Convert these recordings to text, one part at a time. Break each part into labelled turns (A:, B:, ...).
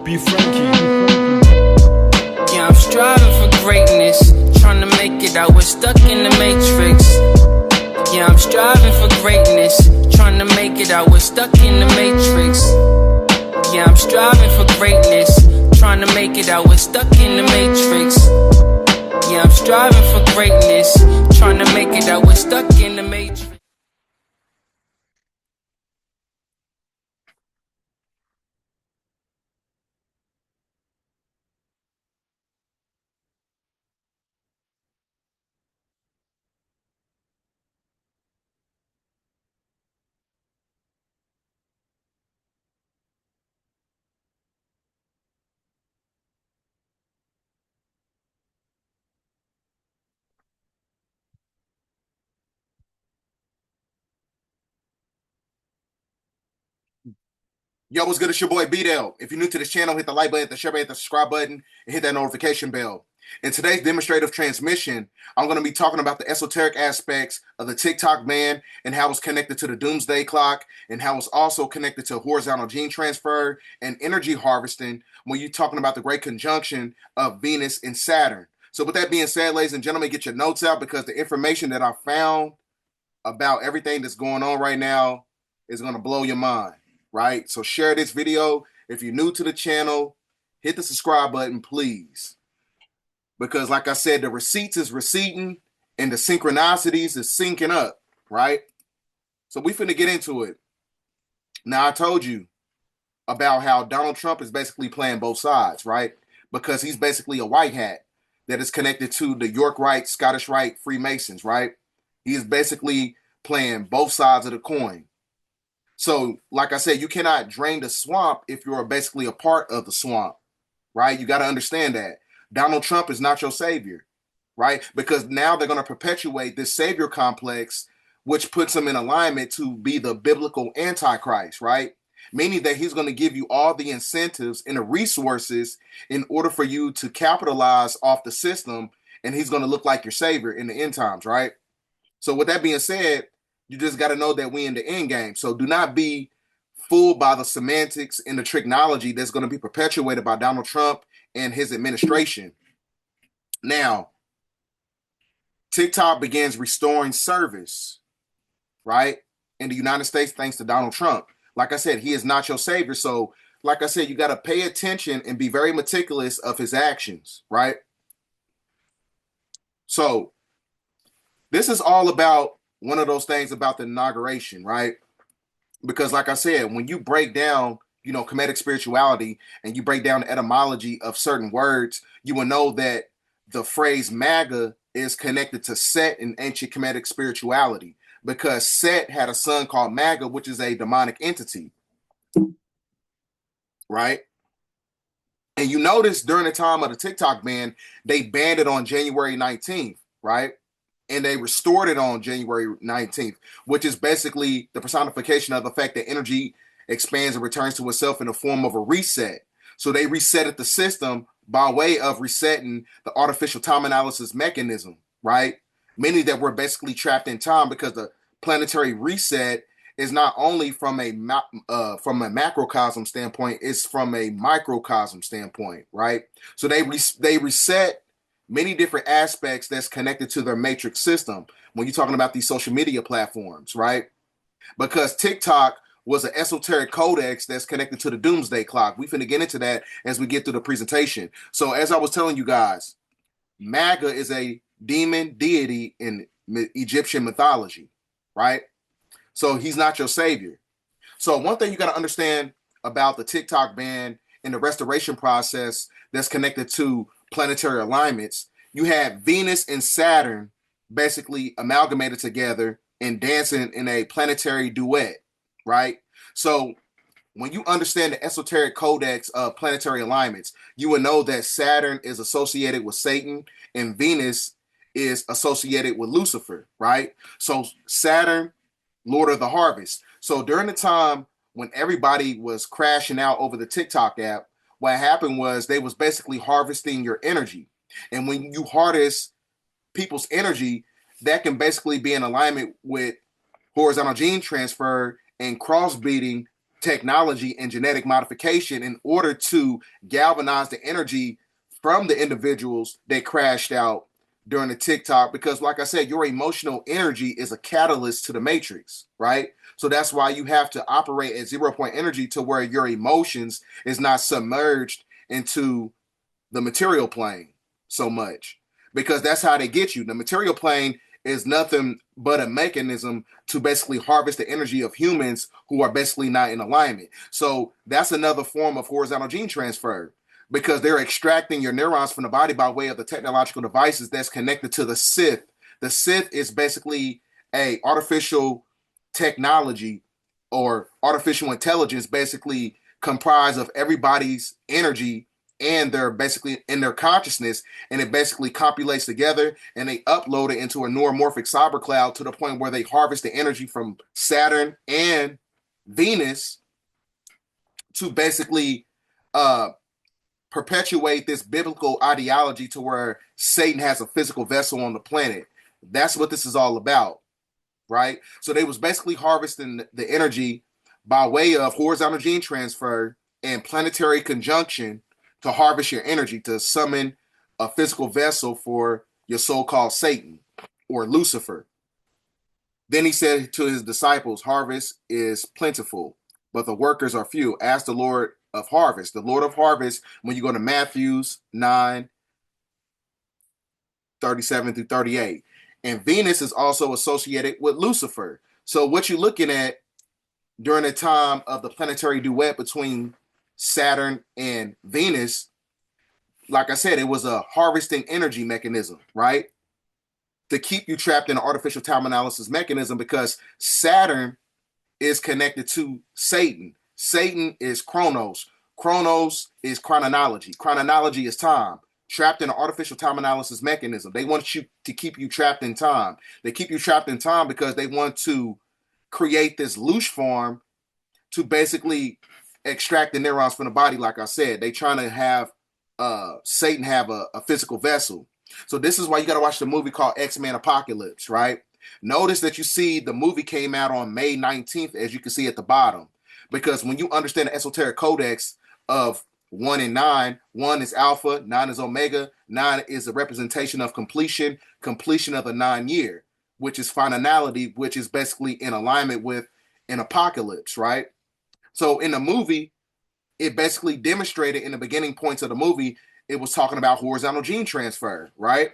A: Be Frankie.
B: Yeah, I'm striving for greatness, trying to make it out. We're stuck in the matrix. Yeah, I'm striving for greatness, trying to make it out. We're stuck in the matrix. Yeah, I'm striving for greatness, trying to make it out. We're stuck in the matrix. Yeah, I'm striving for greatness, trying to make it out. We're stuck in the matrix.
C: Yo, what's good? It's your boy BDELL. If you're new to this channel, hit the like button, hit the share button, hit the subscribe button, and hit that notification bell. In today's demonstrative transmission, I'm going to be talking about the esoteric aspects of the TikTok ban and how it's connected to the Doomsday Clock and how it's also connected to horizontal gene transfer and energy harvesting when you're talking about the great conjunction of Venus and Saturn. So with that being said, ladies and gentlemen, get your notes out because the information that I found about everything that's going on right now is going to blow your mind. Right? So share this video. If you're new to the channel, hit the subscribe button, please. Because like I said, the receipts is receipting and the synchronicities is syncing up, right? So we finna get into it. Now, I told you about how Donald Trump is basically playing both sides, right? Because he's basically a white hat that is connected to the York Rite, Scottish Rite Freemasons, right? He is basically playing both sides of the coin. So, like I said, you cannot drain the swamp if you're basically a part of the swamp, right? You got to understand that. Donald Trump is not your savior, right? Because now they're going to perpetuate this savior complex, which puts him in alignment to be the biblical antichrist, right? Meaning that he's going to give you all the incentives and the resources in order for you to capitalize off the system, and he's going to look like your savior in the end times, right? So with that being said, you just got to know that we in the end game. So do not be fooled by the semantics and the technology that's going to be perpetuated by Donald Trump and his administration. Now, TikTok begins restoring service, right, in the United States thanks to Donald Trump. Like I said, he is not your savior. So, like I said, you got to pay attention and be very meticulous of his actions, right? So, this is all about one of those things about the inauguration, right? Because like I said, when you break down, you know, Kemetic spirituality and you break down the etymology of certain words, you will know that the phrase MAGA is connected to Set in ancient Kemetic spirituality because Set had a son called MAGA, which is a demonic entity, right? And you notice during the time of the TikTok ban, they banned it on January 19th, right? And they restored it on January 19th, which is basically the personification of the fact that energy expands and returns to itself in the form of a reset. So they resetted the system by way of resetting the artificial time analysis mechanism, right? Meaning that we're basically trapped in time because the planetary reset is not only from a macrocosm standpoint, it's from a microcosm standpoint, right? So they reset many different aspects that's connected to their matrix system when you're talking about these social media platforms, right? Because TikTok was an esoteric codex that's connected to the Doomsday Clock. We finna get into that as we get through the presentation. So as I was telling you guys, MAGA is a demon deity in Egyptian mythology, right? So he's not your savior. So one thing you got to understand about the TikTok ban and the restoration process that's connected to planetary alignments, you have Venus and Saturn basically amalgamated together and dancing in a planetary duet, right? So when you understand the esoteric codex of planetary alignments, you will know that Saturn is associated with Satan and Venus is associated with Lucifer, right? So Saturn, Lord of the Harvest. So during the time when everybody was crashing out over the TikTok app, what happened was they was basically harvesting your energy. And when you harvest people's energy, that can basically be in alignment with horizontal gene transfer and crossbreeding technology and genetic modification in order to galvanize the energy from the individuals that crashed out during the TikTok. Because like I said, your emotional energy is a catalyst to the matrix, right? So that's why you have to operate at 0 point energy to where your emotions is not submerged into the material plane so much, because that's how they get you. The material plane is nothing but a mechanism to basically harvest the energy of humans who are basically not in alignment. So that's another form of horizontal gene transfer, because they're extracting your neurons from the body by way of the technological devices that's connected to the Sith. The Sith is basically a artificial technology or artificial intelligence, basically comprised of everybody's energy and they're basically in their consciousness, and it basically copulates together and they upload it into a neuromorphic cyber cloud to the point where they harvest the energy from Saturn and Venus to basically perpetuate this biblical ideology to where Satan has a physical vessel on the planet. That's what this is all about, right? So they was basically harvesting the energy by way of horizontal gene transfer and planetary conjunction to harvest your energy, to summon a physical vessel for your so-called Satan or Lucifer. Then he said to his disciples, harvest is plentiful, but the workers are few. Ask the Lord of harvest. The Lord of harvest, when you go to Matthews 9:37-38. And Venus is also associated with Lucifer. So what you're looking at during the time of the planetary duet between Saturn and Venus, like I said, it was a harvesting energy mechanism, right? To keep you trapped in an artificial time analysis mechanism, because Saturn is connected to Satan. Satan is Chronos. Chronos is chronology. Chronology is time. Trapped in an artificial time analysis mechanism. They want you to keep you trapped in time. They keep you trapped in time because they want to create this loose form to basically extract the neurons from the body. Like I said, they trying to have Satan have a physical vessel. So this is why you got to watch the movie called X-Men Apocalypse, right? Notice that you see the movie came out on May 19th, as you can see at the bottom, because when you understand the esoteric codex of 1 and 9, 1 is alpha, 9 is omega, 9 is a representation of completion of the 9-year, which is finality, which is basically in alignment with an apocalypse, right? So in the movie, it basically demonstrated in the beginning points of the movie, it was talking about horizontal gene transfer, right?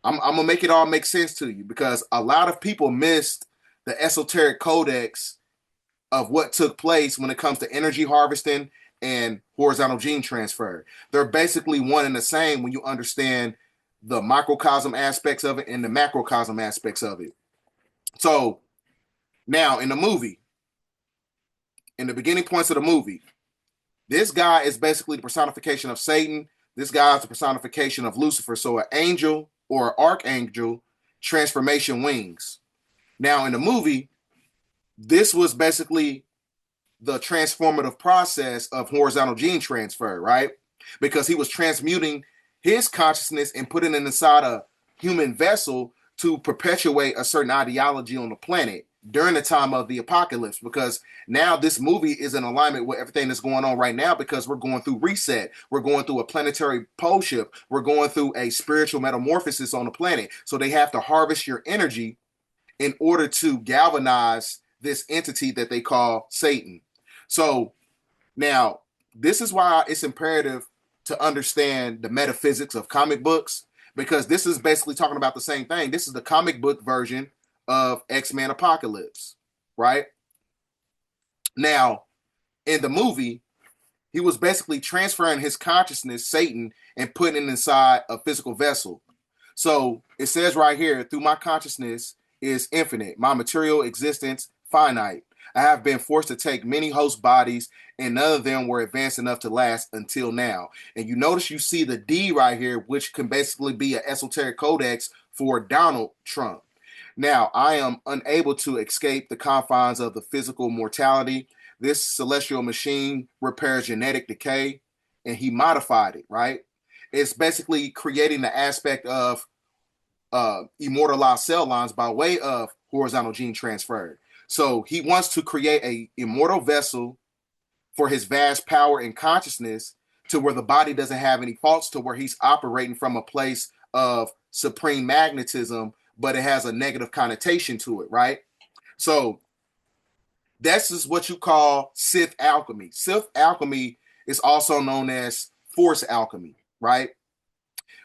C: I'm gonna make it all make sense to you, because a lot of people missed the esoteric codex of what took place when it comes to energy harvesting and horizontal gene transfer. They're basically one and the same when you understand the microcosm aspects of it and the macrocosm aspects of it. So now in the movie, in the beginning points of the movie, this guy is basically the personification of Satan. This guy is the personification of Lucifer. So an angel or archangel transformation wings. Now in the movie, this was basically the transformative process of horizontal gene transfer, right? Because he was transmuting his consciousness and putting it inside a human vessel to perpetuate a certain ideology on the planet during the time of the apocalypse. Because now this movie is in alignment with everything that's going on right now, because we're going through reset. We're going through a planetary pole shift. We're going through a spiritual metamorphosis on the planet. So they have to harvest your energy in order to galvanize this entity that they call Satan. So now this is why it's imperative to understand the metaphysics of comic books, because this is basically talking about the same thing. This is the comic book version of X-Men Apocalypse, right? Now, in the movie, he was basically transferring his consciousness, Satan, and putting it inside a physical vessel. So it says right here, through my consciousness is infinite, my material existence finite. I have been forced to take many host bodies, and none of them were advanced enough to last until now. And you notice you see the D right here, which can basically be an esoteric codex for Donald Trump. Now, I am unable to escape the confines of the physical mortality. This celestial machine repairs genetic decay, and he modified it, right? It's basically creating the aspect of immortalized cell lines by way of horizontal gene transfer. So he wants to create a immortal vessel for his vast power and consciousness, to where the body doesn't have any faults, to where he's operating from a place of supreme magnetism, but it has a negative connotation to it, right? So this is what you call Sith alchemy. Sith alchemy is also known as force alchemy, right?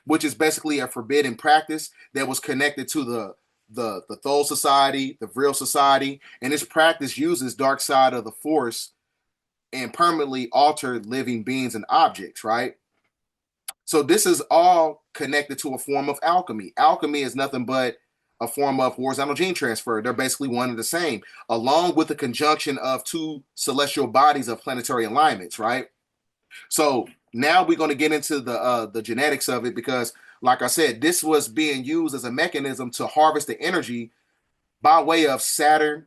C: Which is basically a forbidden practice that was connected to the Thole Society, the Vril Society, and this practice uses dark side of the force and permanently altered living beings and objects, right? So this is all connected to a form of alchemy. Alchemy is nothing but a form of horizontal gene transfer. They're basically one and the same, along with the conjunction of two celestial bodies of planetary alignments, right? So now we're going to get into the genetics of it, because, like I said, this was being used as a mechanism to harvest the energy by way of Saturn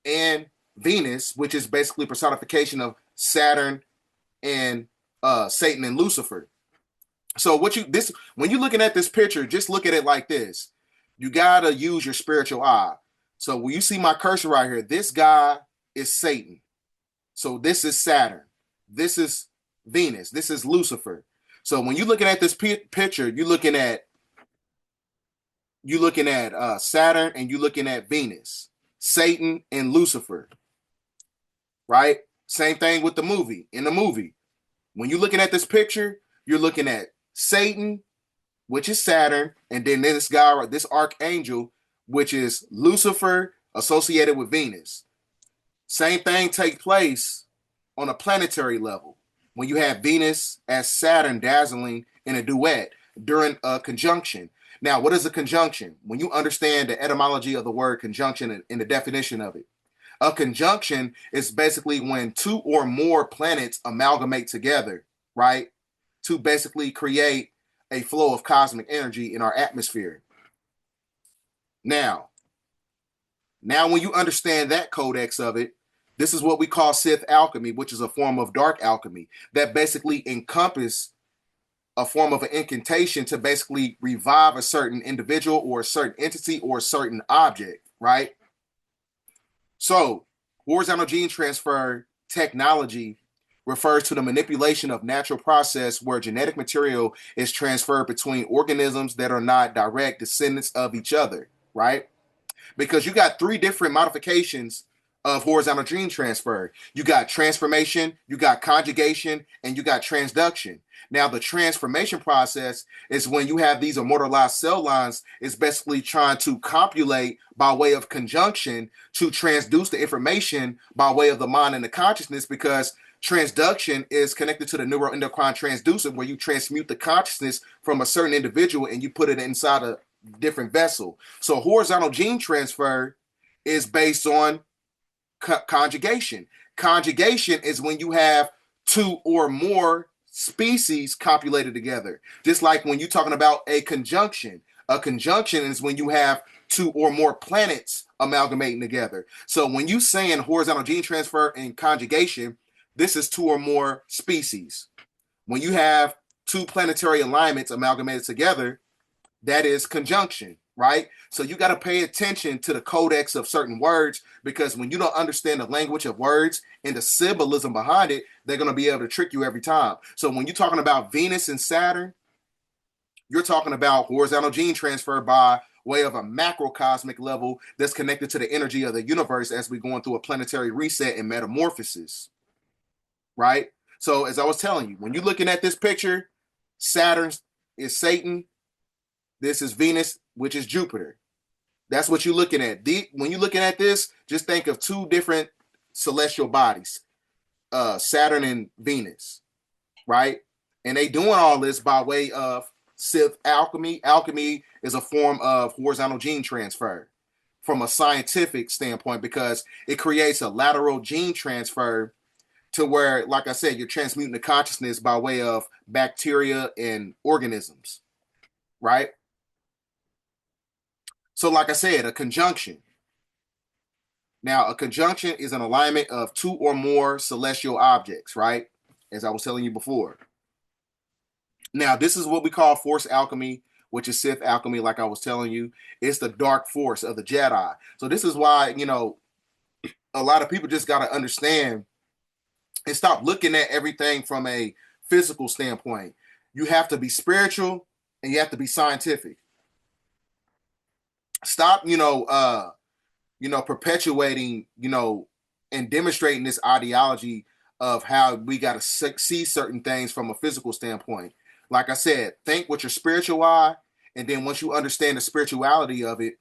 C: and Venus, which is basically personification of Saturn and Satan and Lucifer. So when you're looking at this picture, just look at it like this. You gotta use your spiritual eye. So when you see my cursor right here, this guy is Satan. So this is Saturn. This is Venus. This is Lucifer. So when you're looking at this picture, you're looking at Saturn, and you're looking at Venus, Satan and Lucifer, right? Same thing with the movie. In the movie, when you're looking at this picture, you're looking at Satan, which is Saturn, and then this guy, this archangel, which is Lucifer, associated with Venus. Same thing takes place on a planetary level when you have Venus as Saturn dazzling in a duet during a conjunction. Now, what is a conjunction? When you understand the etymology of the word conjunction and the definition of it, a conjunction is basically when two or more planets amalgamate together, right, to basically create a flow of cosmic energy in our atmosphere. Now when you understand that codex of it, this is what we call Sith alchemy, which is a form of dark alchemy that basically encompass a form of an incantation to basically revive a certain individual or a certain entity or a certain object, right? So horizontal gene transfer technology refers to the manipulation of natural process where genetic material is transferred between organisms that are not direct descendants of each other, right? Because you got three different modifications of horizontal gene transfer. You got transformation, you got conjugation, and you got transduction. Now, the transformation process is when you have these immortalized cell lines, is basically trying to copulate by way of conjunction to transduce the information by way of the mind and the consciousness, because transduction is connected to the neuroendocrine transducer, where you transmute the consciousness from a certain individual and you put it inside a different vessel. So horizontal gene transfer is based on conjugation. Conjugation is when you have two or more species copulated together. Just like when you're talking about a conjunction is when you have two or more planets amalgamating together. So when you saying horizontal gene transfer and conjugation, this is two or more species. When you have two planetary alignments amalgamated together, that is conjunction, right? So you got to pay attention to the codex of certain words, because when you don't understand the language of words and the symbolism behind it, they're going to be able to trick you every time. So when you're talking about Venus and Saturn, you're talking about horizontal gene transfer by way of a macrocosmic level that's connected to the energy of the universe as we're going through a planetary reset and metamorphosis, right? So as I was telling you, when you're looking at this picture, Saturn is Satan. This is Venus, which is Jupiter. That's what you're looking at. When you're looking at this, just think of two different celestial bodies, Saturn and Venus, right? And they doing all this by way of Sith alchemy. Alchemy is a form of horizontal gene transfer from a scientific standpoint, because it creates a lateral gene transfer to where, like I said, you're transmuting the consciousness by way of bacteria and organisms, right? So like I said, a conjunction. Now, a conjunction is an alignment of two or more celestial objects, right? As I was telling you before. Now, this is what we call force alchemy, which is Sith alchemy, like I was telling you. It's the dark force of the Jedi. So this is why, you know, a lot of people just got to understand and stop looking at everything from a physical standpoint. You have to be spiritual and you have to be scientific. Stop, perpetuating, and demonstrating this ideology of how we got to see certain things from a physical standpoint. Like I said, think with your spiritual eye, and then once you understand the spirituality of it,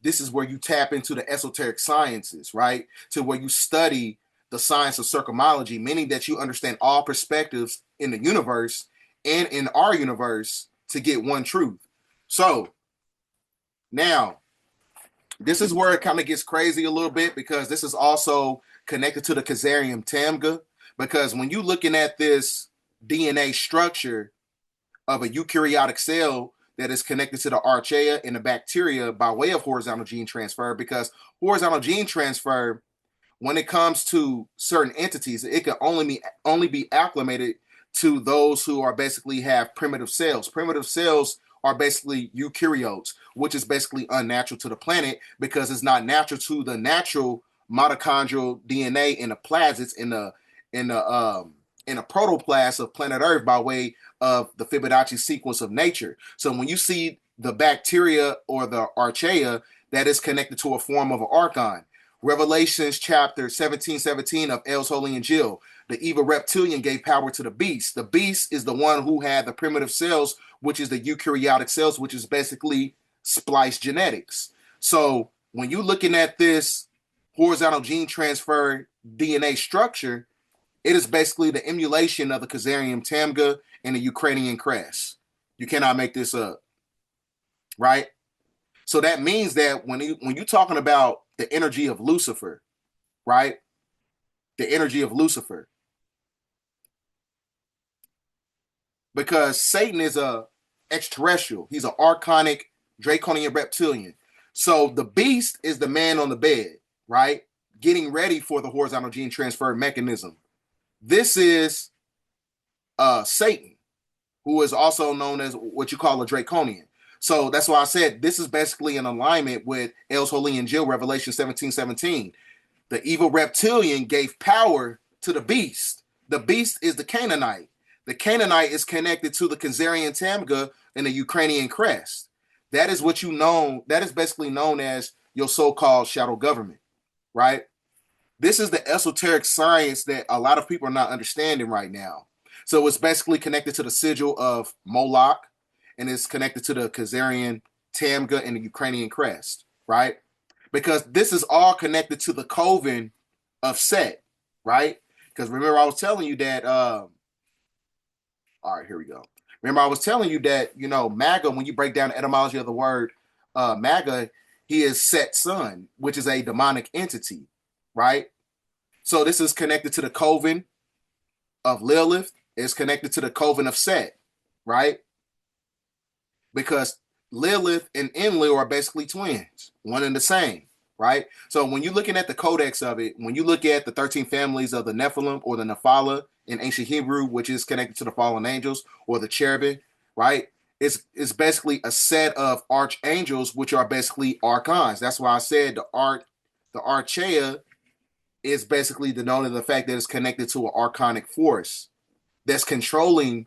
C: this is where you tap into the esoteric sciences, right? To where you study the science of circumology, meaning that you understand all perspectives in the universe and in our universe to get one truth. So now, this is where it kind of gets crazy a little bit, because this is also connected to the Kazarium Tamga. Because when you're looking at this DNA structure of a eukaryotic cell that is connected to the archaea and the bacteria by way of horizontal gene transfer, because horizontal gene transfer, when it comes to certain entities, it can only be acclimated to those who are basically have primitive cells. Primitive cells are basically eukaryotes, which is basically unnatural to the planet because it's not natural to the natural mitochondrial DNA in the plasmids in the protoplast of planet Earth by way of the Fibonacci sequence of nature. So when you see the bacteria or the archaea, that is connected to a form of an archon. Revelations chapter 17:17 of El's Holy Injil. The evil reptilian gave power to the beast. The beast is the one who had the primitive cells, which is the eukaryotic cells, which is basically spliced genetics. So when you're looking at this horizontal gene transfer DNA structure, it is basically the emulation of the Kazarium Tamga and the Ukrainian crest. You cannot make this up, right? So that means that when you're talking about the energy of Lucifer, right? The energy of Lucifer. Because Satan is a extraterrestrial. He's an archonic, draconian reptilian. So the beast is the man on the bed, right? Getting ready for the horizontal gene transfer mechanism. This is Satan, who is also known as what you call a draconian. So that's why I said this is basically in alignment with El's Holy Injil, Revelation 17:17. The evil reptilian gave power to the beast. The beast is the Canaanite. The Canaanite is connected to the Kazarian Tamga and the Ukrainian crest. That is what you know. That is basically known as your so-called shadow government, right? This is the esoteric science that a lot of people are not understanding right now. So it's basically connected to the sigil of Moloch, and it's connected to the Kazarian Tamga and the Ukrainian crest, right? Because this is all connected to the coven of Set, right? Because remember, I was telling you that. All right, here we go. Remember, I was telling you that, MAGA, when you break down the etymology of the word MAGA, he is Set's son, which is a demonic entity, right? So this is connected to the coven of Lilith. It's connected to the coven of Set, right? Because Lilith and Enlil are basically twins, one and the same, right? So when you're looking at the codex of it, when you look at the 13 families of the Nephilim or the Nephala in ancient Hebrew, which is connected to the fallen angels or the cherubim, right? It's basically a set of archangels, which are basically archons. That's why I said the archaea is basically denoting the fact that it's connected to an archonic force that's controlling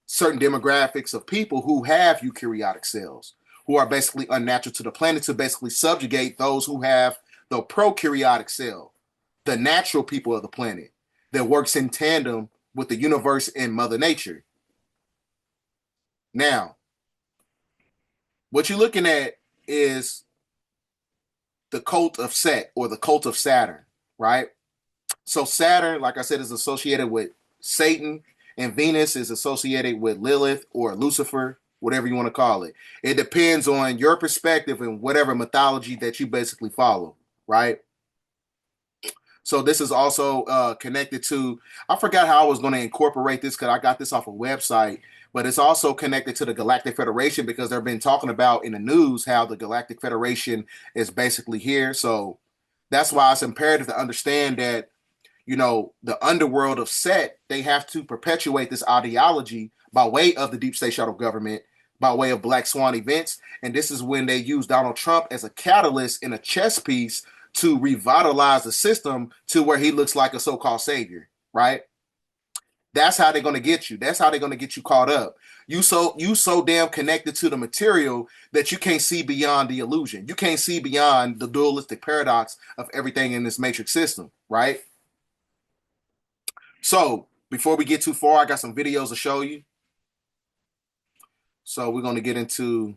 C: certain demographics of people who have eukaryotic cells, who are basically unnatural to the planet, to basically subjugate those who have the prokaryotic cell, the natural people of the planet that works in tandem with the universe and Mother Nature. Now, what you're looking at is the cult of Set or the cult of Saturn, right? So Saturn, like I said, is associated with Satan, and Venus is associated with Lilith or Lucifer, whatever you want to call it. It depends on your perspective and whatever mythology that you basically follow, right? So this is also connected to, I forgot how I was going to incorporate this because I got this off a website, but it's also connected to the Galactic Federation because they've been talking about in the news how the Galactic Federation is basically here. So that's why it's imperative to understand that, you know, the underworld of Set, they have to perpetuate this ideology by way of the deep state shadow government, by way of Black Swan events. And this is when they use Donald Trump as a catalyst in a chess piece to revitalize the system to where he looks like a so-called savior, right? That's how they're going to get you. That's how they're going to get you caught up. You so damn connected to the material that you can't see beyond the illusion. You can't see beyond the dualistic paradox of everything in this matrix system, right? So before we get too far, I got some videos to show you. So we're going to get into,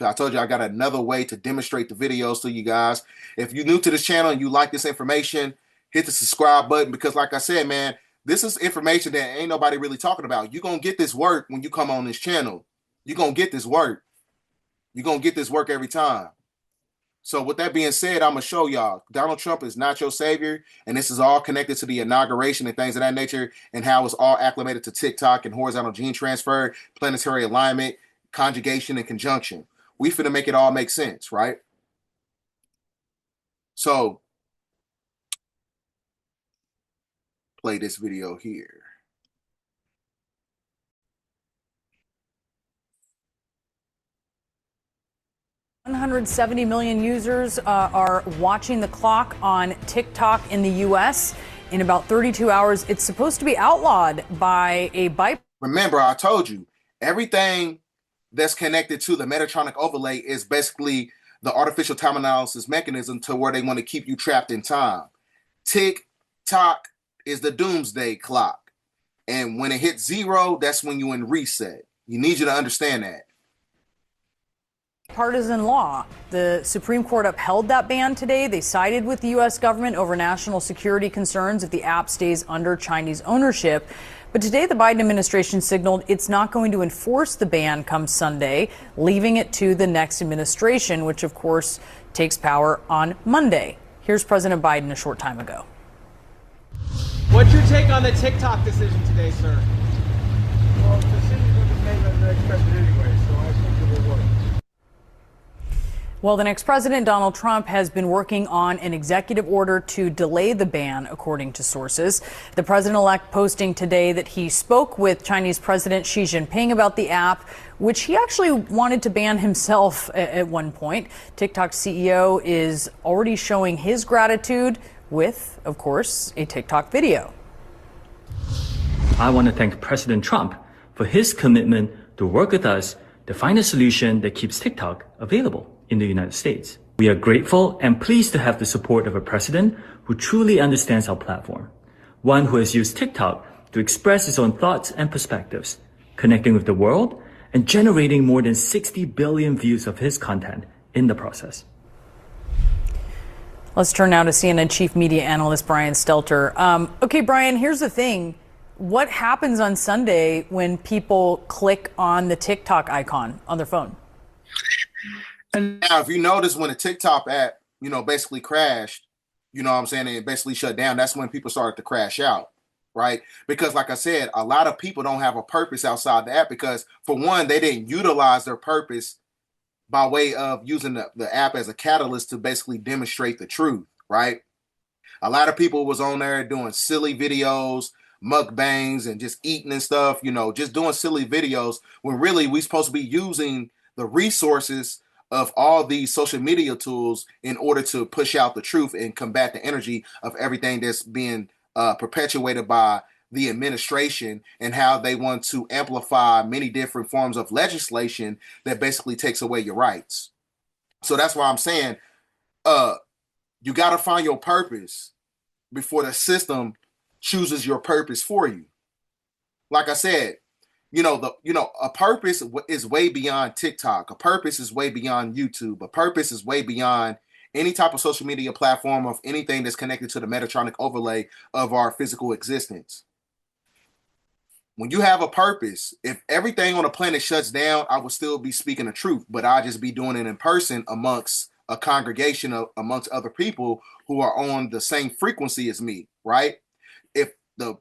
C: I told you I got another way to demonstrate the videos to you guys. If you're new to this channel and you like this information, hit the subscribe button because like I said, man, this is information that ain't nobody really talking about. You're going to get this work when you come on this channel. You're going to get this work. You're going to get this work every time. So with that being said, I'm going to show y'all Donald Trump is not your savior. And this is all connected to the inauguration and things of that nature and how it's all acclimated to TikTok and horizontal gene transfer, planetary alignment, conjugation, and conjunction. We finna make it all make sense, right? So, play this video here.
D: $170 million users are watching the clock on TikTok in the U.S. In about 32 hours, it's supposed to be outlawed by a bipartisan.
C: Remember, I told you, everything that's connected to the Metatronic overlay is basically the artificial time analysis mechanism to where they want to keep you trapped in time. Tick-tock is the Doomsday Clock. And when it hits 0, that's when you're in reset. You need you to understand that.
D: Partisan law. The Supreme Court upheld that ban today. They sided with the U.S. government over national security concerns if the app stays under Chinese ownership. But today, the Biden administration signaled it's not going to enforce the ban come Sunday, leaving it to the next administration, which, of course, takes power on Monday. Here's President Biden a short time ago.
E: What's your take on the TikTok decision today, sir?
F: Well, the decision will be made by the next president anyway, so I think it will work.
D: Well, the next president, Donald Trump, has been working on an executive order to delay the ban, according to sources. The president-elect posting today that he spoke with Chinese President Xi Jinping about the app, which he actually wanted to ban himself at one point. TikTok's CEO is already showing his gratitude with, of course, a TikTok video.
G: I want to thank President Trump for his commitment to work with us to find a solution that keeps TikTok available in the United States. We are grateful and pleased to have the support of a president who truly understands our platform, one who has used TikTok to express his own thoughts and perspectives, connecting with the world and generating more than 60 billion views of his content in the process.
D: Let's turn now to CNN chief media analyst Brian Stelter. Okay, Brian, here's the thing. What happens on Sunday when people click on the TikTok icon on their phone?
C: And now, if you notice when the TikTok app, you know, basically crashed, you know what I'm saying, and it basically shut down, that's when people started to crash out, right? Because like I said, a lot of people don't have a purpose outside the app because, for one, they didn't utilize their purpose by way of using the app as a catalyst to basically demonstrate the truth, right? A lot of people was on there doing silly videos, mukbangs, and just eating and stuff, you know, just doing silly videos when really we supposed to be using the resources of all these social media tools in order to push out the truth and combat the energy of everything that's being perpetuated by the administration and how they want to amplify many different forms of legislation that basically takes away your rights. So that's why I'm saying you got to find your purpose before the system chooses your purpose for you. Like I said, a purpose is way beyond TikTok. A purpose is way beyond YouTube. A purpose is way beyond any type of social media platform of anything that's connected to the Metatronic overlay of our physical existence. when you have a purpose, if everything on the planet shuts down, I would still be speaking the truth, but I'll just be doing it in person amongst a congregation of amongst other people who are on the same frequency as me, right? If the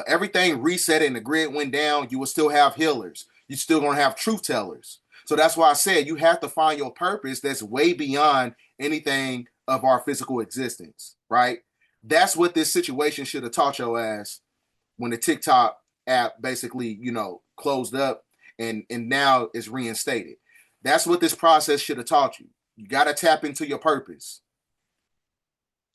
C: everything reset and the grid went down, you will still have healers. You're still gonna have truth tellers. So that's why I said you have to find your purpose that's way beyond anything of our physical existence, right? That's what this situation should have taught your ass when the TikTok app basically, closed up and now is reinstated. That's what this process should have taught you. You got to tap into your purpose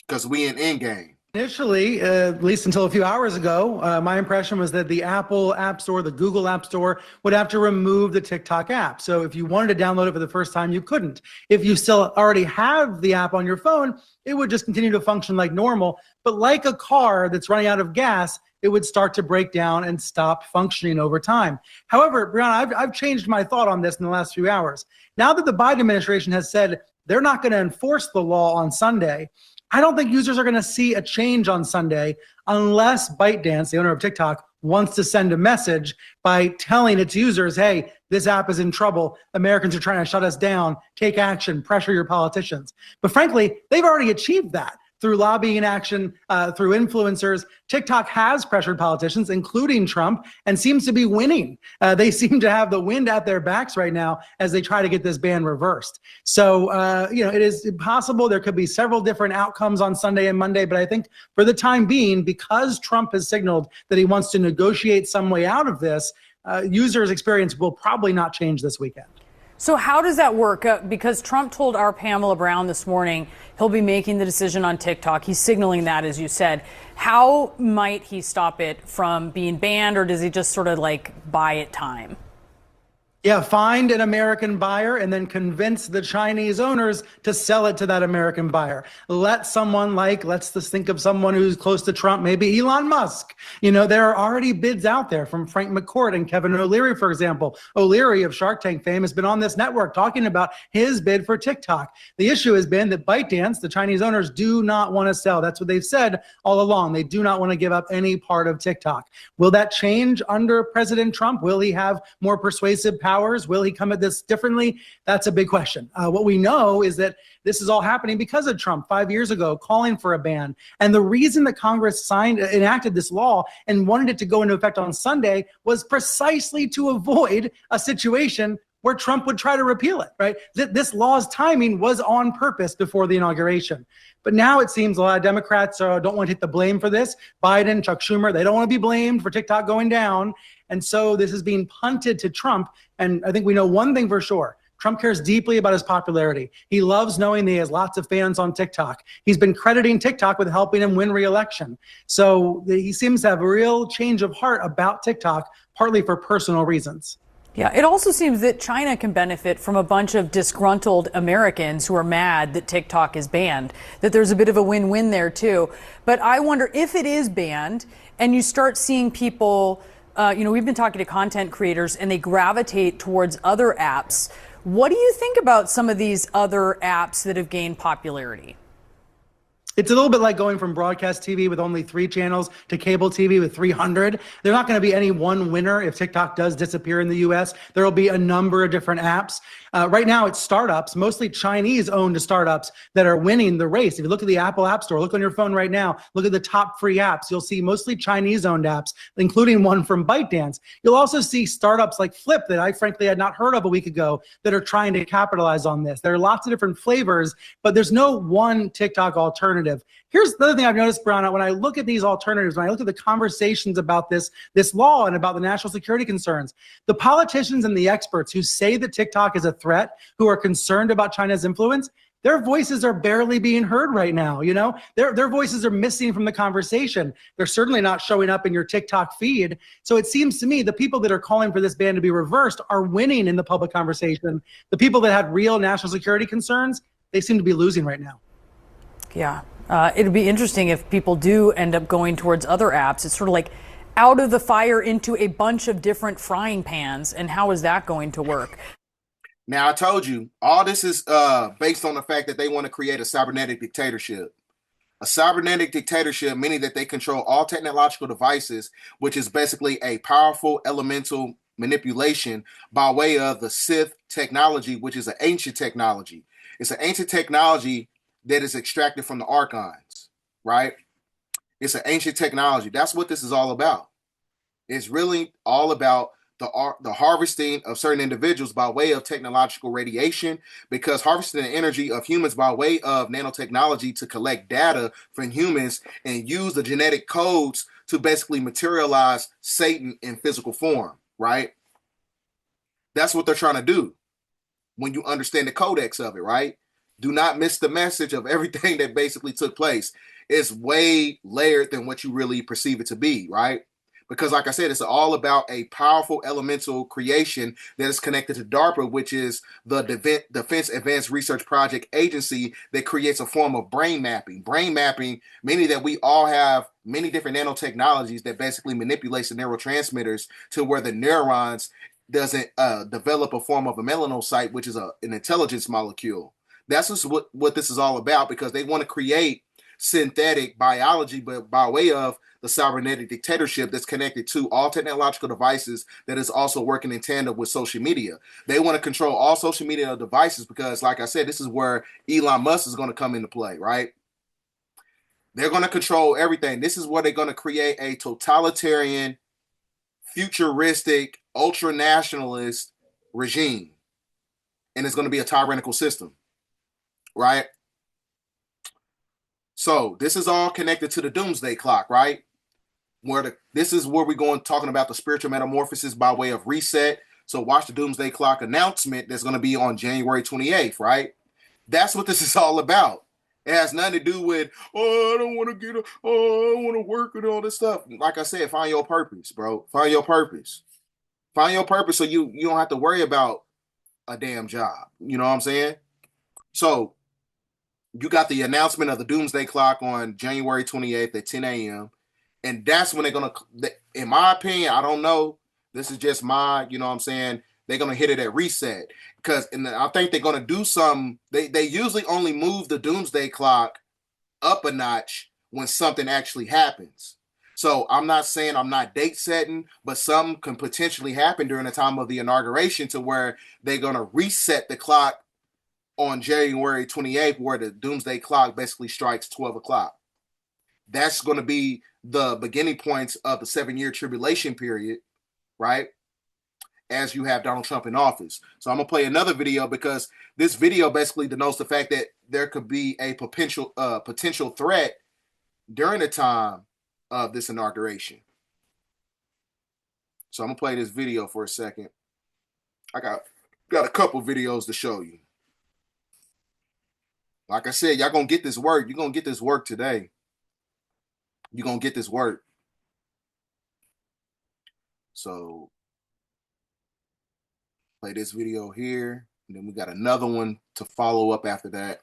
C: because we in endgame.
F: Initially, at least until a few hours ago, my impression was that the Apple App Store, the Google App Store would have to remove the TikTok app. So if you wanted to download it for the first time, you couldn't. If you still already have the app on your phone, it would just continue to function like normal. But like a car that's running out of gas, it would start to break down and stop functioning over time. However, Brianna, I've changed my thought on this in the last few hours. Now that the Biden administration has said they're not going to enforce the law on Sunday, I don't think users are going to see a change on Sunday unless ByteDance, the owner of TikTok, wants to send a message by telling its users, hey, this app is in trouble. Americans are trying to shut us down. Take action. Pressure your politicians. But frankly, they've already achieved that through lobbying action, through influencers. TikTok has pressured politicians, including Trump, and seems to be winning. They seem to have the wind at their backs right now as they try to get this ban reversed. So, it is possible there could be several different outcomes on Sunday and Monday, but I think for the time being, because Trump has signaled that he wants to negotiate some way out of this, users' experience will probably not change this weekend.
D: So how does that work? Because Trump told our Pamela Brown this morning he'll be making the decision on TikTok. He's signaling that, as you said. How might he stop it from being banned, or does he just sort of buy it time?
F: Yeah, find an American buyer and then convince the Chinese owners to sell it to that American buyer. Let someone let's just think of someone who's close to Trump, maybe Elon Musk. There are already bids out there from Frank McCourt and Kevin O'Leary, for example. O'Leary of Shark Tank fame has been on this network talking about his bid for TikTok. The issue has been that ByteDance, the Chinese owners, do not want to sell. That's what they've said all along. They do not want to give up any part of TikTok. Will that change under President Trump? Will he have more persuasive powers? Will he come at this differently? That's a big question. What we know is that this is all happening because of Trump 5 years ago calling for a ban. And the reason that Congress enacted this law and wanted it to go into effect on Sunday was precisely to avoid a situation where Trump would try to repeal it, right? This law's timing was on purpose before the inauguration. But now it seems a lot of Democrats don't want to take the blame for this. Biden, Chuck Schumer, they don't want to be blamed for TikTok going down. And so this is being punted to Trump. And I think we know one thing for sure. Trump cares deeply about his popularity. He loves knowing that he has lots of fans on TikTok. He's been crediting TikTok with helping him win re-election. So he seems to have a real change of heart about TikTok, partly for personal reasons.
D: Yeah, it also seems that China can benefit from a bunch of disgruntled Americans who are mad that TikTok is banned, that there's a bit of a win-win there too. But I wonder if it is banned and you start seeing people, we've been talking to content creators and they gravitate towards other apps. What do you think about some of these other apps that have gained popularity?
F: It's a little bit like going from broadcast TV with only 3 channels to cable TV with 300. There's not going to be any one winner if TikTok does disappear in the US. There will be a number of different apps. Right now, it's startups, mostly Chinese-owned startups, that are winning the race. If you look at the Apple App Store, look on your phone right now, look at the top free apps. You'll see mostly Chinese-owned apps, including one from ByteDance. You'll also see startups like Flip that I frankly had not heard of a week ago that are trying to capitalize on this. There are lots of different flavors, but there's no one TikTok alternative. Here's the other thing I've noticed, Brianna, when I look at these alternatives, when I look at the conversations about this law and about the national security concerns, the politicians and the experts who say that TikTok is a threat, who are concerned about China's influence, their voices are barely being heard right now. Their voices are missing from the conversation. They're certainly not showing up in your TikTok feed. So it seems to me the people that are calling for this ban to be reversed are winning in the public conversation. The people that had real national security concerns, they seem to be losing right now.
D: Yeah. It'd be interesting if people do end up going towards other apps. It's sort of like out of the fire into a bunch of different frying pans. And how is that going to work?
C: Now, I told you, all this is based on the fact that they want to create a cybernetic dictatorship. A cybernetic dictatorship, meaning that they control all technological devices, which is basically a powerful elemental manipulation by way of the Sith technology, which is an ancient technology. It's an ancient technology that is extracted from the archons, right? It's an ancient technology. That's what this is all about. It's really all about the harvesting of certain individuals by way of technological radiation, because harvesting the energy of humans by way of nanotechnology to collect data from humans and use the genetic codes to basically materialize Satan in physical form, right? That's what they're trying to do when you understand the codex of it, right? Do not miss the message of everything that basically took place. It's way layered than what you really perceive it to be, right? Because like I said, it's all about a powerful elemental creation that is connected to DARPA, which is the Defense Advanced Research Project Agency that creates a form of brain mapping. Brain mapping, meaning that we all have many different nanotechnologies that basically manipulates the neurotransmitters to where the neurons doesn't develop a form of a melanocyte, which is an intelligence molecule. That's just what this is all about, because they want to create synthetic biology, but by way of the cybernetic dictatorship that's connected to all technological devices that is also working in tandem with social media. They want to control all social media devices because, like I said, this is where Elon Musk is going to come into play, right? They're going to control everything. This is where they're going to create a totalitarian, futuristic, ultra-nationalist regime. And it's going to be a tyrannical system, right? So this is all connected to the Doomsday Clock, right? This is where we're going talking about the spiritual metamorphosis by way of reset. So watch the Doomsday Clock announcement that's going to be on January 28th, right? That's what this is all about. It has nothing to do with, I don't want to I want to work and all this stuff. Like I said, find your purpose, bro. Find your purpose. Find your purpose so you don't have to worry about a damn job. You know what I'm saying? So you got the announcement of the Doomsday Clock on January 28th at 10 a.m. And that's when they're going to, in my opinion, I don't know. This is just my, you know what I'm saying? They're going to hit it at reset. Because I think they're going to do some, they usually only move the Doomsday Clock up a notch when something actually happens. So I'm not saying I'm not date setting, but something can potentially happen during the time of the inauguration to where they're going to reset the clock on January 28th, where the Doomsday Clock basically strikes 12 o'clock. That's going to be the beginning points of the 7-year tribulation period, right? As you have Donald Trump in office. So I'm going to play another video because this video basically denotes the fact that there could be a potential threat during the time of this inauguration. So I'm going to play this video for a second. I got a couple videos to show you. Like I said, y'all going to get this work. You're going to get this work today. You're going to get this work. So play this video here. And then we got another one to follow up after that.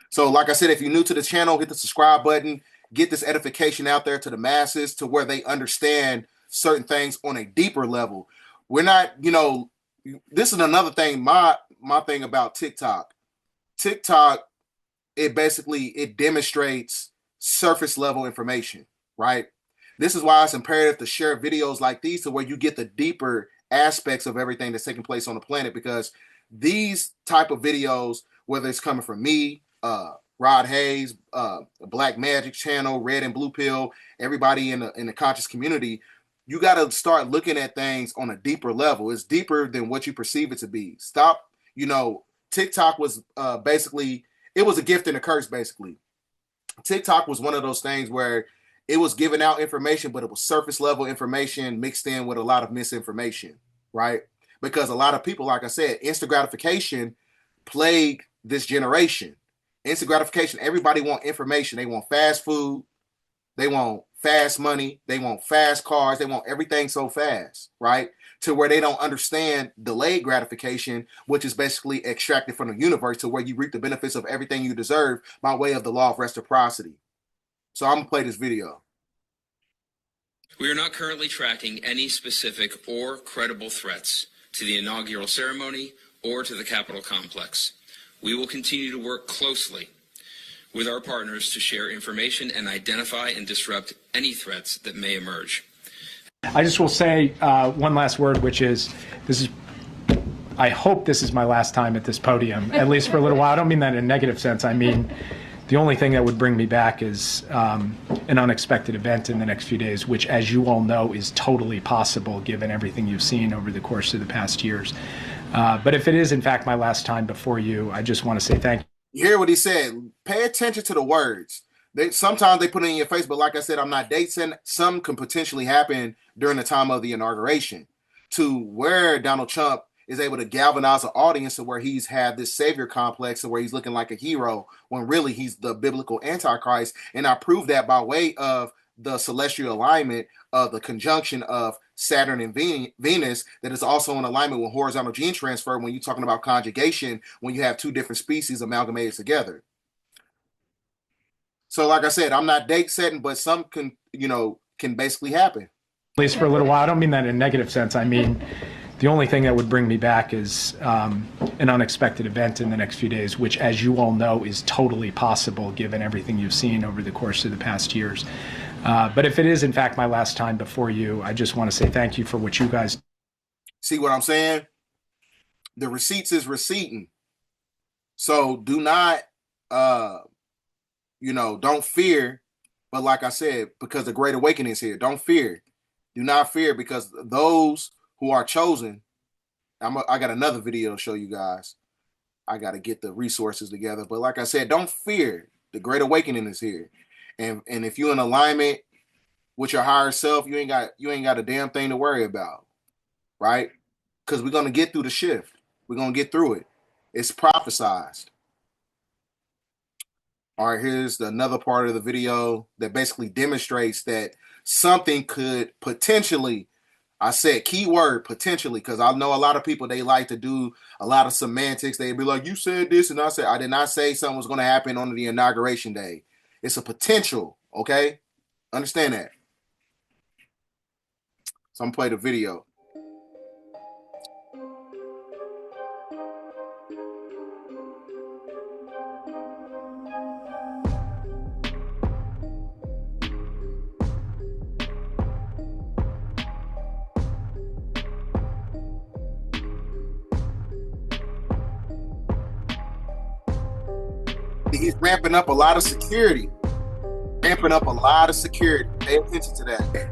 C: So like I said, if you're new to the channel, hit the subscribe button. Get this edification out there to the masses to where they understand certain things on a deeper level. We're not, you know, this is another thing, my thing about TikTok. TikTok, it demonstrates surface level information, right? This is why it's imperative to share videos like these to where you get the deeper aspects of everything that's taking place on the planet, because these type of videos, whether it's coming from me, Rod Hayes, Black Magic Channel, Red and Blue Pill, everybody in the conscious community, you got to start looking at things on a deeper level. It's deeper than what you perceive it to be. Stop, you know, TikTok was basically, it was a gift and a curse, basically. TikTok was one of those things where it was giving out information, but it was surface level information mixed in with a lot of misinformation, right? Because a lot of people, like I said, instant gratification plagued this generation. Instant gratification, everybody want information. They want fast food. They want fast money. They want fast cars. They want everything so fast, right? To where they don't understand delayed gratification, which is basically extracted from the universe to where you reap the benefits of everything you deserve by way of the law of reciprocity. So I'm going to play this video.
H: We are not currently tracking any specific or credible threats to the inaugural ceremony or to the Capitol complex. We will continue to work closely with our partners to share information and identify and disrupt any threats that may emerge.
I: I just will say one last word, which is, I hope this is my last time at this podium, at least for a little while. I don't mean that in a negative sense. I mean, the only thing that would bring me back is an unexpected event in the next few days, which, as you all know, is totally possible given everything you've seen over the course of the past years. But if it is, in fact, my last time before you, I just want to say thank you.
C: You hear what he said? Pay attention to the words. Sometimes they put it in your face, but like I said, I'm not dating. Some can potentially happen during the time of the inauguration, to where Donald Trump is able to galvanize an audience to where he's had this savior complex, to where he's looking like a hero when really he's the biblical antichrist. And I proved that by way of the celestial alignment of the conjunction of Saturn and Venus, that is also in alignment with horizontal gene transfer when you're talking about conjugation, when you have two different species amalgamated together. So like I said, I'm not date setting, but some can basically happen.
I: At least for a little while. I don't mean that in a negative sense. I mean, the only thing that would bring me back is an unexpected event in the next few days, which, as you all know, is totally possible given everything you've seen over the course of the past years. But if it is, in fact, my last time before you, I just want to say thank you for what you guys.
C: See what I'm saying? The receipts is receipting. So do not, don't fear. But like I said, because the Great Awakening is here, don't fear. Do not fear, because those who are chosen, I got another video to show you guys. I got to get the resources together. But like I said, don't fear. The Great Awakening is here. And if you're in alignment with your higher self, you ain't got a damn thing to worry about, right? Because we're going to get through the shift. We're going to get through it. It's prophesized. All right, here's another part of the video that basically demonstrates that something could potentially, I said keyword potentially, because I know a lot of people, they like to do a lot of semantics. They'd be like, you said this, and I did not say something was going to happen on the inauguration day. It's a potential, okay? Understand that. So I'm going to play the video. He's ramping up a lot of security. Pay attention to that.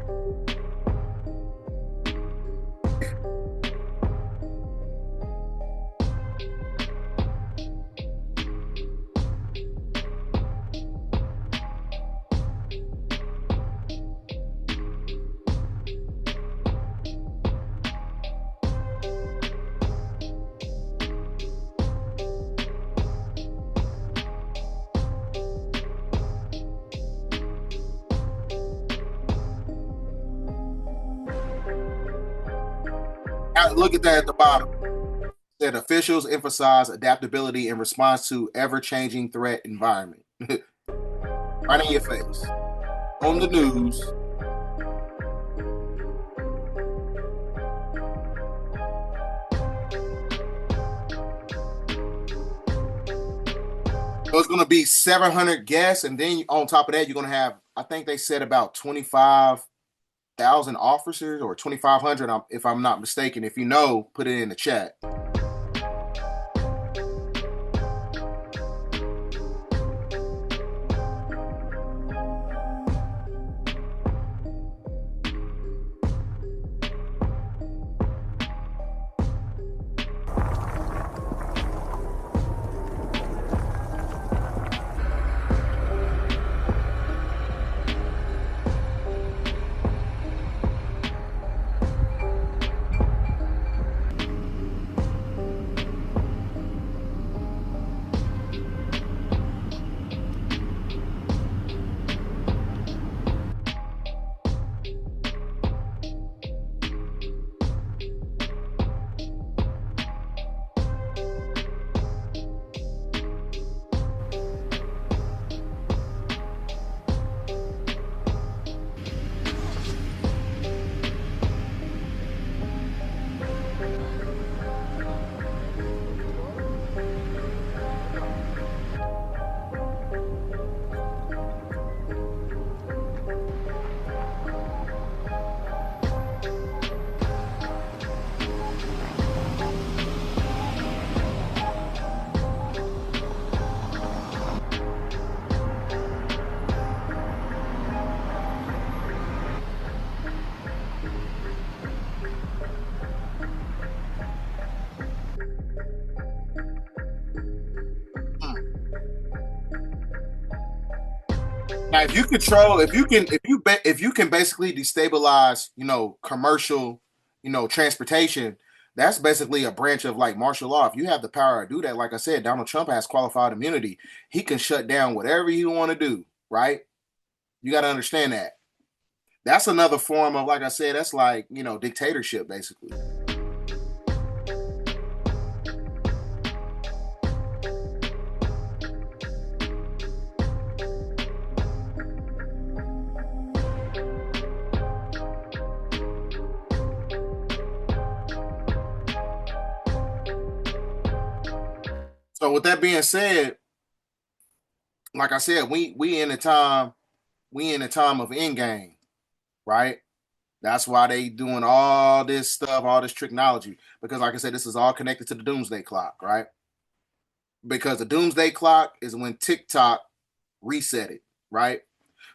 C: Look at that at the bottom. That officials emphasize adaptability in response to ever-changing threat environment. Right in your face. On the news. So it's going to be 700 guests, and then on top of that, you're going to have, I think they said about 25,000 officers, or 2,500, if I'm not mistaken. If you know, put it in the chat. Now, if you control, if you can basically destabilize, commercial, transportation, that's basically a branch of like martial law. If you have the power to do that, like I said, Donald Trump has qualified immunity. He can shut down whatever he want to do, right? You got to understand that. That's another form of, like I said, that's like, dictatorship, basically. So with that being said, like I said, we in the time of endgame, right? That's why they doing all this stuff, all this technology, because like I said, this is all connected to the Doomsday Clock, right? Because the Doomsday Clock is when TikTok reset it, right?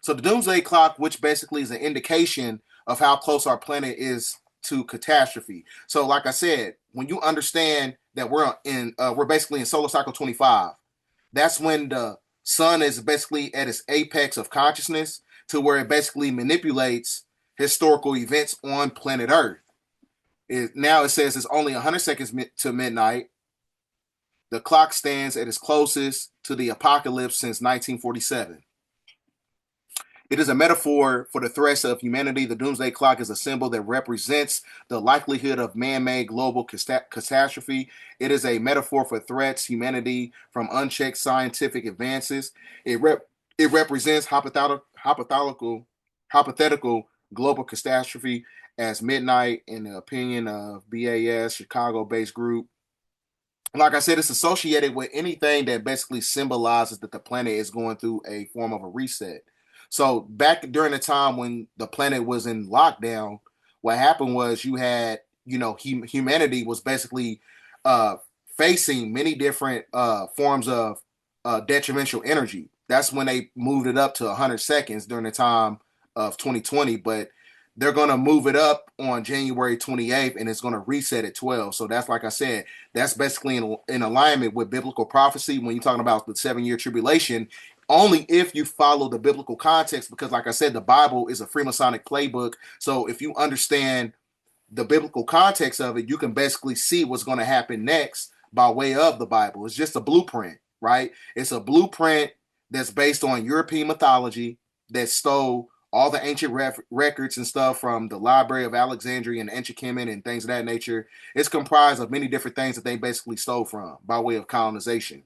C: So the Doomsday Clock, which basically is an indication of how close our planet is to catastrophe. So like I said, when you understand that we're basically in solar cycle 25, that's when the sun is basically at its apex of consciousness, to where it basically manipulates historical events on planet Earth. Now it says it's only 100 seconds to midnight. The clock stands at its closest to the apocalypse since 1947. It is a metaphor for the threats of humanity. The Doomsday Clock is a symbol that represents the likelihood of man-made global catastrophe. It is a metaphor for threats humanity from unchecked scientific advances. It represents hypothetical global catastrophe as midnight, in the opinion of BAS, Chicago-based group. Like I said, it's associated with anything that basically symbolizes that the planet is going through a form of a reset. So back during the time when the planet was in lockdown, what happened was you had, humanity was basically facing many different forms of detrimental energy. That's when they moved it up to 100 seconds during the time of 2020, but they're going to move it up on January 28th, and it's going to reset at 12. So that's, like I said, that's basically in alignment with biblical prophecy when you're talking about the 7-year tribulation, only if you follow the biblical context, because like I said, the Bible is a Freemasonic playbook. So if you understand the biblical context of it, you can basically see what's going to happen next by way of the Bible. It's just a blueprint, right? It's a blueprint that's based on European mythology that stole all the ancient records and stuff from the Library of Alexandria and Ancient Kemet and things of that nature. It's comprised of many different things that they basically stole from by way of colonization.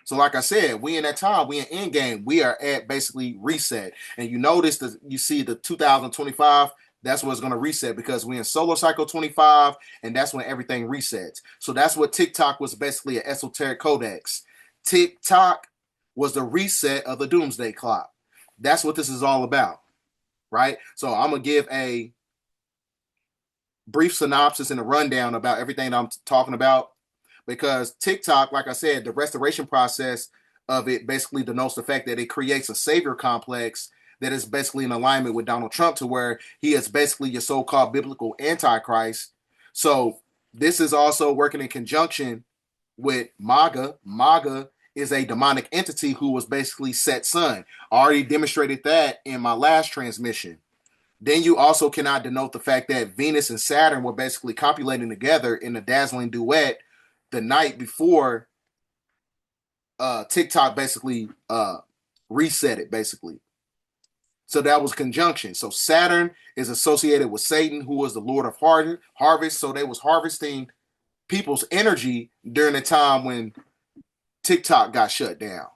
C: So like I said, we in that time, we in endgame, we are at basically reset. And you notice that you see the 2025, that's what's going to reset, because we're in solar cycle 25, and that's when everything resets. So that's what TikTok was, basically an esoteric codex. TikTok was the reset of the Doomsday Clock. That's what this is all about, right? So I'm going to give a brief synopsis and a rundown about everything that I'm talking about, because TikTok, like I said, the restoration process of it basically denotes the fact that it creates a savior complex that is basically in alignment with Donald Trump, to where he is basically your so-called biblical antichrist. So this is also working in conjunction with MAGA. MAGA is a demonic entity who was basically Set's son. I already demonstrated that in my last transmission. Then you also cannot denote the fact that Venus and Saturn were basically copulating together in a dazzling duet the night before TikTok basically reset it, basically. So that was conjunction. So Saturn is associated with Satan, who was the Lord of harvest. So they was harvesting people's energy during the time when TikTok got shut down.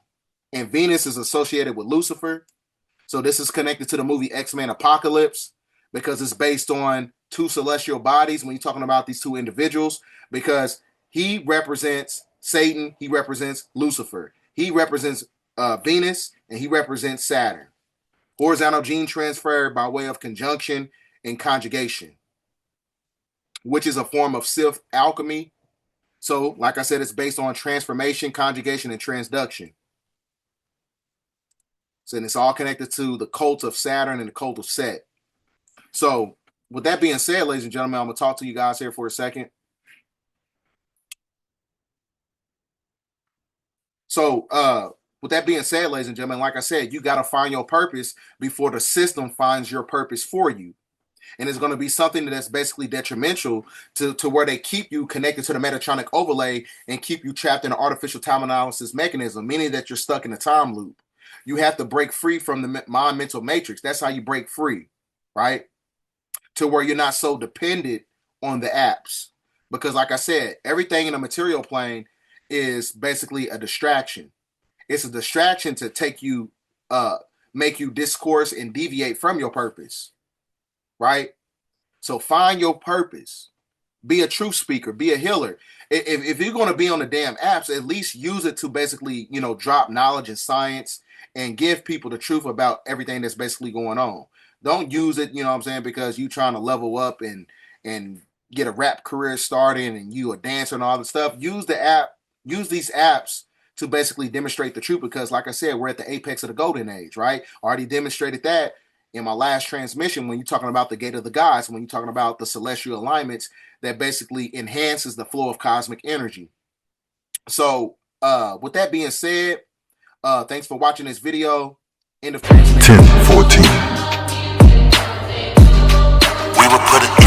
C: And Venus is associated with Lucifer. So this is connected to the movie X-Men Apocalypse, because it's based on two celestial bodies when you're talking about these two individuals, because he represents Satan, he represents Lucifer. He represents Venus, and he represents Saturn. Horizontal gene transfer by way of conjunction and conjugation, which is a form of Sith alchemy. So, like I said, it's based on transformation, conjugation, and transduction. So, and it's all connected to the cult of Saturn and the cult of Set. So, with that being said, ladies and gentlemen, I'm going to talk to you guys here for a second. So with that being said, ladies and gentlemen, like I said, you got to find your purpose before the system finds your purpose for you. And it's going to be something that's basically detrimental to where they keep you connected to the Metatronic overlay and keep you trapped in an artificial time analysis mechanism, meaning that you're stuck in a time loop. You have to break free from the mind mental matrix. That's how you break free, right? To where you're not so dependent on the apps. Because like I said, everything in the material plane is basically a distraction. It's a distraction to take you, make you discourse and deviate from your purpose. Right? So find your purpose. Be a truth speaker. Be a healer. If you're going to be on the damn apps, at least use it to basically, you know, drop knowledge and science and give people the truth about everything that's basically going on. Don't use it, you know what I'm saying, because you trying to level up and get a rap career started and you a dancer and all the stuff. Use the app. Use these apps to basically demonstrate the truth because, like I said, we're at the apex of the golden age, right? Already demonstrated that in my last transmission when you're talking about the gate of the gods, when you're talking about the celestial alignments that basically enhances the flow of cosmic energy. So with that being said, thanks for watching this video. End of transmission.
J: 10:14. We will put it